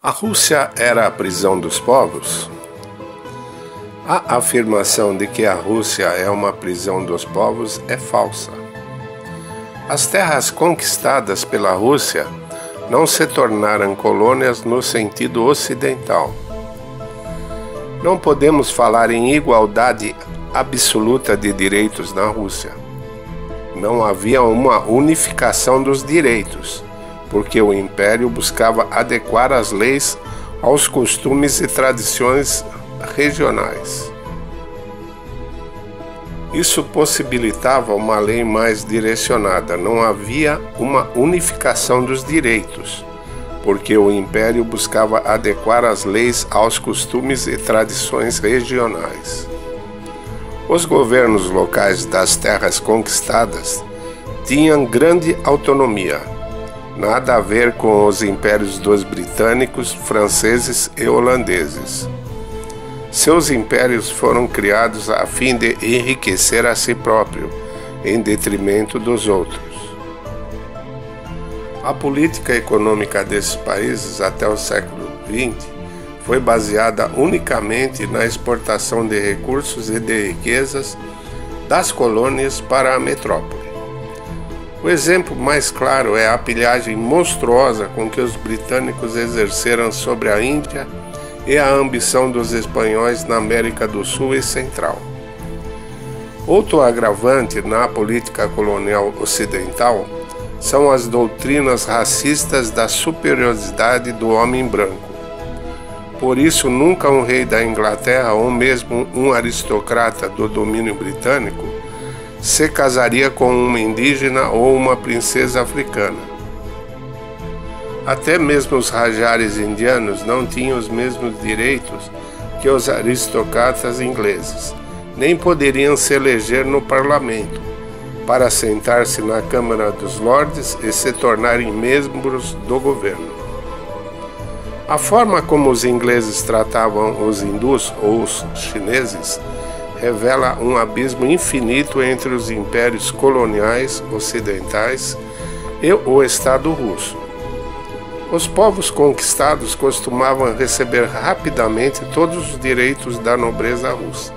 A Rússia era a prisão dos povos? A afirmação de que a Rússia é uma prisão dos povos é falsa. As terras conquistadas pela Rússia não se tornaram colônias no sentido ocidental. Não podemos falar em igualdade absoluta de direitos na Rússia. Não havia uma unificação dos direitos, porque o Império buscava adequar as leis aos costumes e tradições regionais. Isso possibilitava uma lei mais direcionada. Não havia uma unificação dos direitos, porque o Império buscava adequar as leis aos costumes e tradições regionais. Os governos locais das terras conquistadas tinham grande autonomia, nada a ver com os impérios dos britânicos, franceses e holandeses. Seus impérios foram criados a fim de enriquecer a si próprio, em detrimento dos outros. A política econômica desses países até o século XX foi baseada unicamente na exportação de recursos e de riquezas das colônias para a metrópole. O exemplo mais claro é a pilhagem monstruosa com que os britânicos exerceram sobre a Índia e a ambição dos espanhóis na América do Sul e Central. Outro agravante na política colonial ocidental são as doutrinas racistas da superioridade do homem branco. Por isso, nunca um rei da Inglaterra ou mesmo um aristocrata do domínio britânico se casaria com uma indígena ou uma princesa africana. Até mesmo os rajares indianos não tinham os mesmos direitos que os aristocratas ingleses, nem poderiam se eleger no parlamento, para sentar-se na Câmara dos Lordes e se tornarem membros do governo. A forma como os ingleses tratavam os hindus ou os chineses revela um abismo infinito entre os impérios coloniais ocidentais e o Estado russo. Os povos conquistados costumavam receber rapidamente todos os direitos da nobreza russa.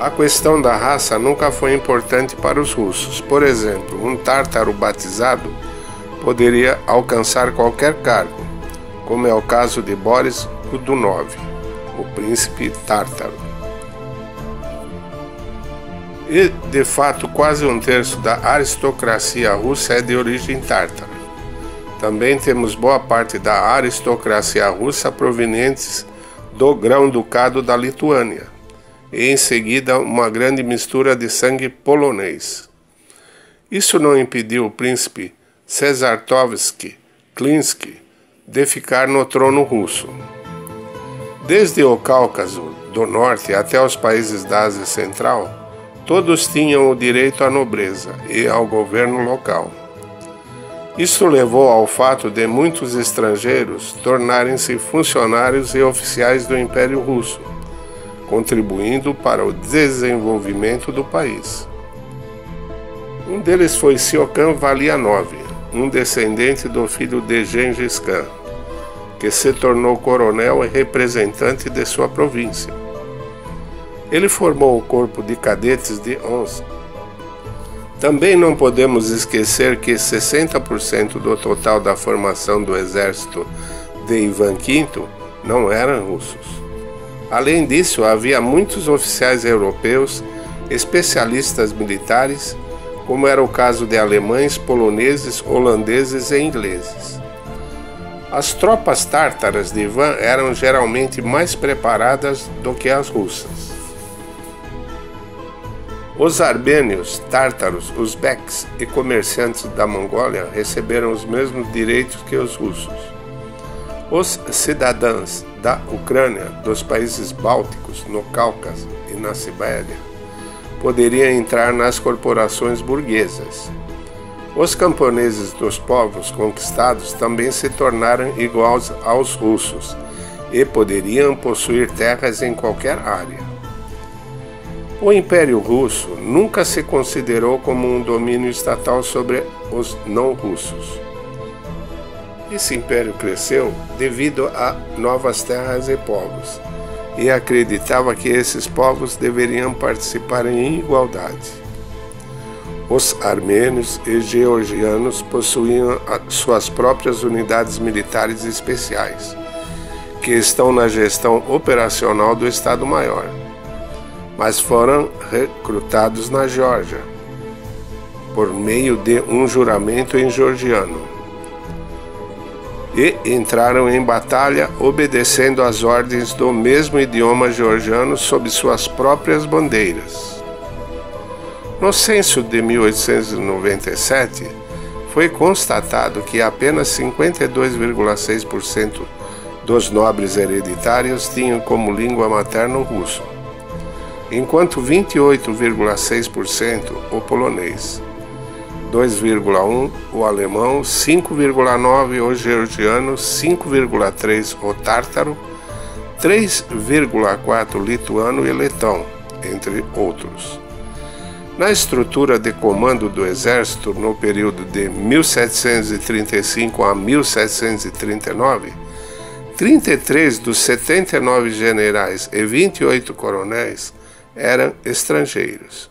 A questão da raça nunca foi importante para os russos. Por exemplo, um tártaro batizado poderia alcançar qualquer cargo, como é o caso de Boris Godunov, o príncipe tártaro. E, de fato, quase um terço da aristocracia russa é de origem tártara. Também temos boa parte da aristocracia russa provenientes do Grão-Ducado da Lituânia, e em seguida uma grande mistura de sangue polonês. Isso não impediu o príncipe Czartoryski de ficar no trono russo. Desde o Cáucaso do Norte até os países da Ásia Central, todos tinham o direito à nobreza e ao governo local. Isso levou ao fato de muitos estrangeiros tornarem-se funcionários e oficiais do Império Russo, contribuindo para o desenvolvimento do país. Um deles foi Siokhan Valianov, um descendente do filho de Gengis Khan, que se tornou coronel e representante de sua província. Ele formou o corpo de cadetes de Omsk. Também não podemos esquecer que 60% do total da formação do exército de Ivan V não eram russos. Além disso, havia muitos oficiais europeus, especialistas militares, como era o caso de alemães, poloneses, holandeses e ingleses. As tropas tártaras de Ivan eram geralmente mais preparadas do que as russas. Os armênios, tártaros, uzbeques e comerciantes da Mongólia receberam os mesmos direitos que os russos. Os cidadãos da Ucrânia, dos países bálticos, no Cáucaso e na Sibéria, poderiam entrar nas corporações burguesas. Os camponeses dos povos conquistados também se tornaram iguais aos russos e poderiam possuir terras em qualquer área. O Império Russo nunca se considerou como um domínio estatal sobre os não-russos. Esse império cresceu devido a novas terras e povos, e acreditava que esses povos deveriam participar em igualdade. Os armênios e georgianos possuíam suas próprias unidades militares especiais, que estão na gestão operacional do Estado-Maior, mas foram recrutados na Geórgia, por meio de um juramento em georgiano, e entraram em batalha obedecendo às ordens do mesmo idioma georgiano sob suas próprias bandeiras. No censo de 1897, foi constatado que apenas 52,6% dos nobres hereditários tinham como língua materna o russo, enquanto 28,6% o polonês, 2,1% o alemão, 5,9% o georgiano, 5,3% o tártaro, 3,4% o lituano e letão, entre outros. Na estrutura de comando do exército no período de 1735 a 1739, 33 dos 79 generais e 28 coronéis eram estrangeiros.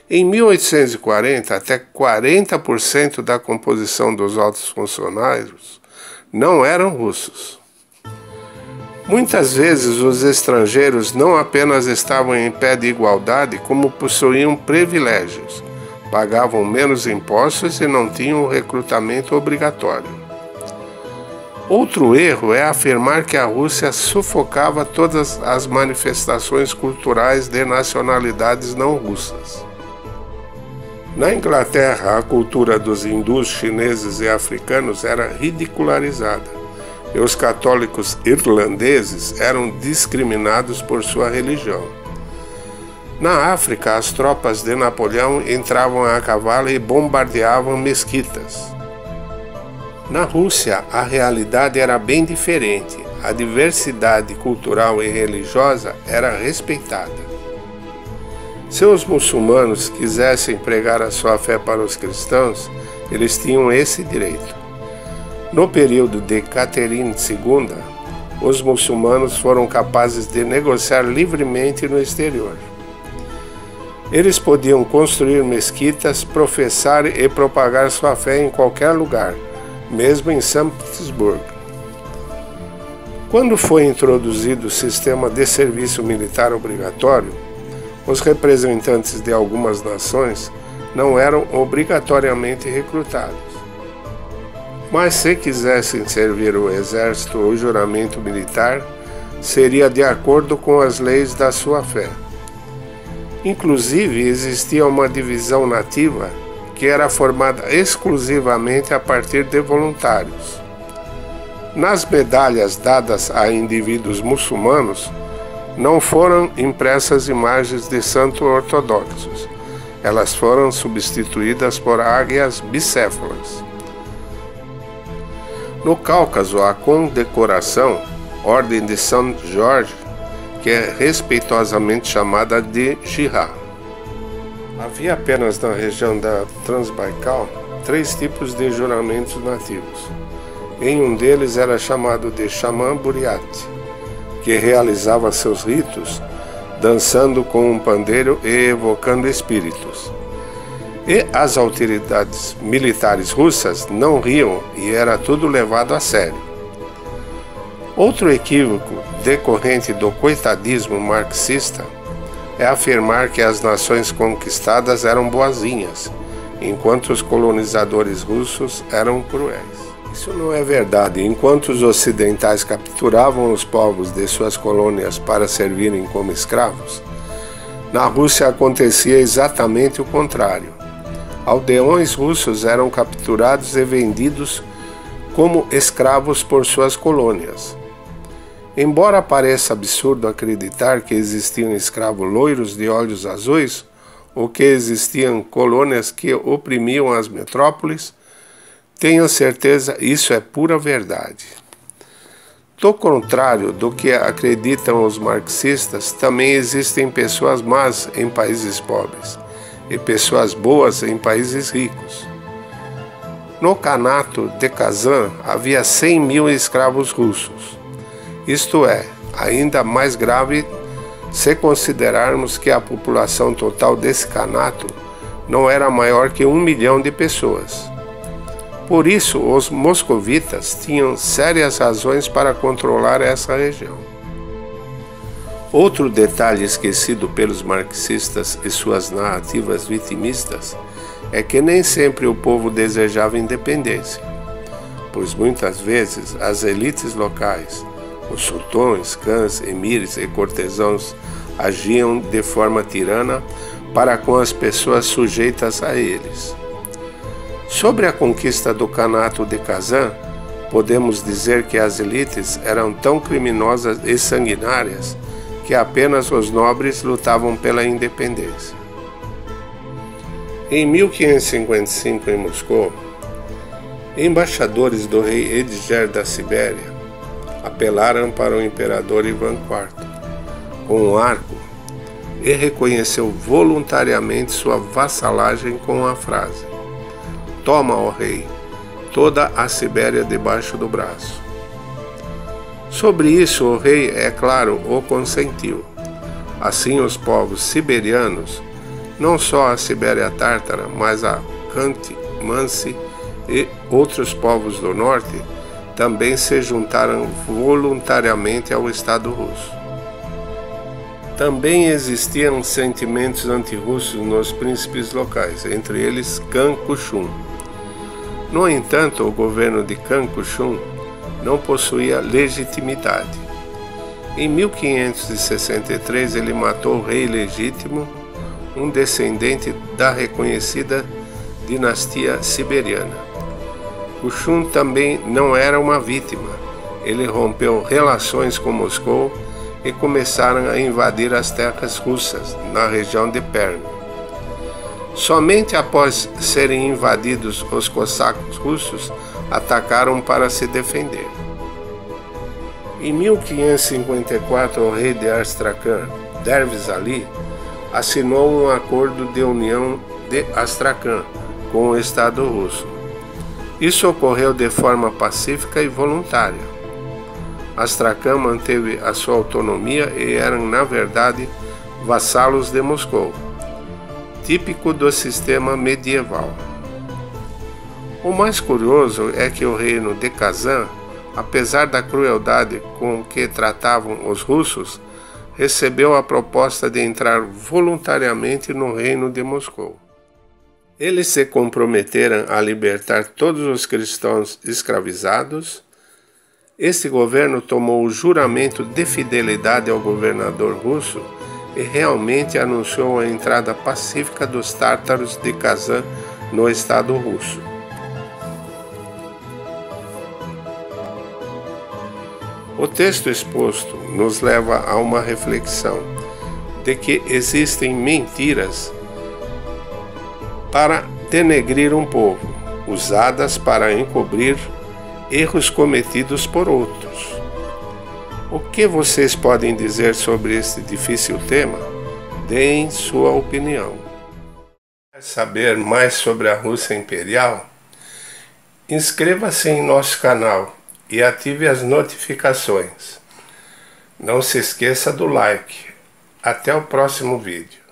Em 1840, até 40% da composição dos altos funcionários não eram russos. Muitas vezes os estrangeiros não apenas estavam em pé de igualdade, como possuíam privilégios, pagavam menos impostos e não tinham recrutamento obrigatório. Outro erro é afirmar que a Rússia sufocava todas as manifestações culturais de nacionalidades não russas. Na Inglaterra, a cultura dos hindus, chineses e africanos era ridicularizada, e os católicos irlandeses eram discriminados por sua religião. Na África, as tropas de Napoleão entravam a cavalo e bombardeavam mesquitas. Na Rússia, a realidade era bem diferente. A diversidade cultural e religiosa era respeitada. Se os muçulmanos quisessem pregar a sua fé para os cristãos, eles tinham esse direito. No período de Caterine II, os muçulmanos foram capazes de negociar livremente no exterior. Eles podiam construir mesquitas, professar e propagar sua fé em qualquer lugar, mesmo em São Petersburgo. Quando foi introduzido o sistema de serviço militar obrigatório, os representantes de algumas nações não eram obrigatoriamente recrutados. Mas se quisessem servir o exército ou juramento militar, seria de acordo com as leis da sua fé. Inclusive, existia uma divisão nativa que era formada exclusivamente a partir de voluntários. Nas medalhas dadas a indivíduos muçulmanos, não foram impressas imagens de santos ortodoxos. Elas foram substituídas por águias bicéfalas. No Cáucaso, a condecoração, Ordem de São Jorge, que é respeitosamente chamada de Jihad. Havia apenas na região da Transbaikal 3 tipos de juramentos nativos. Em um deles era chamado de Xamã Buriat, que realizava seus ritos dançando com um pandeiro e evocando espíritos. E as autoridades militares russas não riam e era tudo levado a sério. Outro equívoco decorrente do coitadismo marxista é afirmar que as nações conquistadas eram boazinhas enquanto os colonizadores russos eram cruéis. Isso não é verdade. Enquanto os ocidentais capturavam os povos de suas colônias para servirem como escravos, na Rússia acontecia exatamente o contrário. Aldeões russos eram capturados e vendidos como escravos por suas colônias. Embora pareça absurdo acreditar que existiam escravos loiros de olhos azuis, ou que existiam colônias que oprimiam as metrópoles, tenha certeza, isso é pura verdade. Do contrário do que acreditam os marxistas, também existem pessoas más em países pobres e pessoas boas em países ricos. No Khanato de Kazan havia 100 mil escravos russos. Isto é, ainda mais grave se considerarmos que a população total desse Khanato não era maior que 1 milhão de pessoas. Por isso, os moscovitas tinham sérias razões para controlar essa região. Outro detalhe esquecido pelos marxistas e suas narrativas vitimistas é que nem sempre o povo desejava independência, pois muitas vezes as elites locais, os sultões, cães, emires e cortesãos agiam de forma tirana para com as pessoas sujeitas a eles. Sobre a conquista do Khanato de Kazan, podemos dizer que as elites eram tão criminosas e sanguinárias que apenas os nobres lutavam pela independência. Em 1555, em Moscou, embaixadores do rei Edgar da Sibéria apelaram para o imperador Ivan IV com um arco e reconheceu voluntariamente sua vassalagem com a frase: "Toma, ó rei, toda a Sibéria debaixo do braço." Sobre isso o rei, é claro, o consentiu. Assim os siberianos, não só a Sibéria Tártara, mas a Khanty-Mansi e outros povos do norte, também se juntaram voluntariamente ao Estado russo. Também existiam sentimentos antirrussos nos príncipes locais, entre eles Khan Kuchum. No entanto, o governo de Khan Kuchum não possuía legitimidade. Em 1563, ele matou o rei legítimo, um descendente da reconhecida dinastia siberiana. Kuchum também não era uma vítima. Ele rompeu relações com Moscou e começaram a invadir as terras russas na região de Perm. Somente após serem invadidos, os cossacos russos atacaram para se defender. Em 1554, o rei de Astracan, Dervish Ali, assinou um acordo de união de Astracan com o Estado russo. Isso ocorreu de forma pacífica e voluntária. Astracan manteve a sua autonomia e eram, na verdade, vassalos de Moscou, típico do sistema medieval. O mais curioso é que o reino de Kazan, apesar da crueldade com que tratavam os russos, recebeu a proposta de entrar voluntariamente no reino de Moscou. Eles se comprometeram a libertar todos os cristãos escravizados. Este governo tomou o juramento de fidelidade ao governador russo e realmente anunciou a entrada pacífica dos tártaros de Kazan no Estado russo. O texto exposto nos leva a uma reflexão de que existem mentiras para denegrir um povo, usadas para encobrir erros cometidos por outros. O que vocês podem dizer sobre este difícil tema? Deem sua opinião. Quer saber mais sobre a Rússia Imperial? Inscreva-se em nosso canal e ative as notificações. Não se esqueça do like. Até o próximo vídeo.